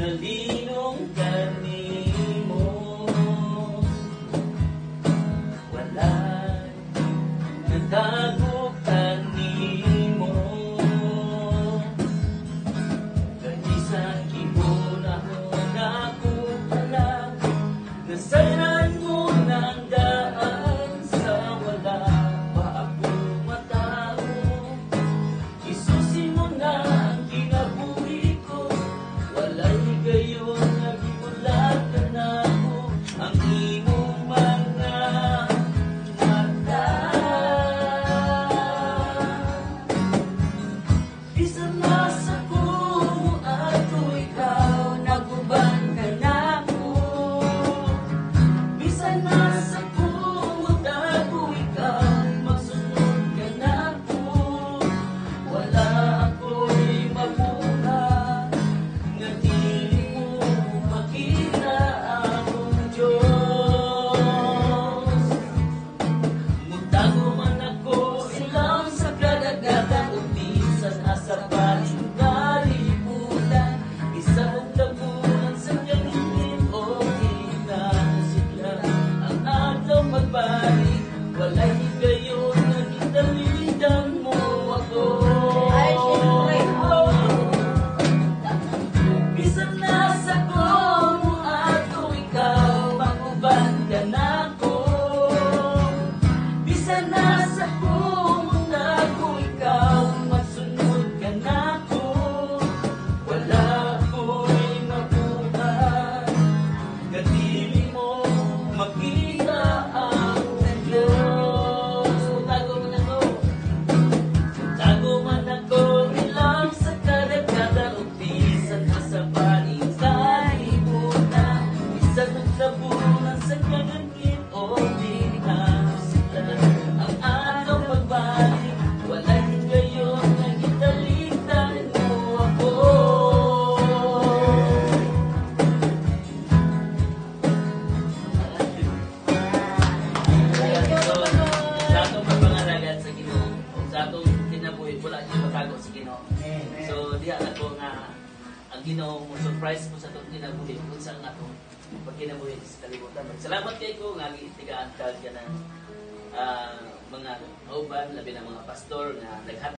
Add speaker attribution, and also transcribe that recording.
Speaker 1: nalinong kanimo, walay natago kanimo. Kani sa kibon ako nako pala, nasayran mo ng daan sa wala pa ako matao. Isusin mo na ang kinabuhi ko, walay gayon nagibulat ka na ako. Ang imong mga mata, bisan nasa ko ato ikaw, naguban ka na ako. Bisan nasa ko ako ikaw, magsunod ka na ako. Wala ako'y mabuhat, nga dili mo makita akong Diyos. Mutago man ako ilang sa kadagatan, o bisan asa paling kalibutan. Isa kong tabunan sa kaningin, o kinasiglan ang adlaw magbalik. Walay higayon na kitalitan mo ako.
Speaker 2: Ay, siyempre.
Speaker 1: Bisan nasa ko ato ikaw, maguban ka na ako. Bisan nasa ko ako ikaw, magsunod ka na ako. Wala ako'y mabuhat, kadili mo makita ang Diyos. Tago man ako, tago man ako ilang sa kadagatan, o bisan sa paling kalibutan. Isa ng tabunan sa kagangkin, o di kasiglan ang araw pagbalik. Wala higayon na kitalitan mo ako. Ayan, so, sa atong pagpangaragan sa Ginoo, o sa atong kinabuhi, wala niyo matago sa Ginoo. So, diha na ko nga ang Ginoo mo surprise mo sa atong kinabuhi kung saan atong pagkinabuhi sa kalibutan. Salamat kay ko nga gitigaan ka ng mga kauban, labi ng mga pastor nga naghatag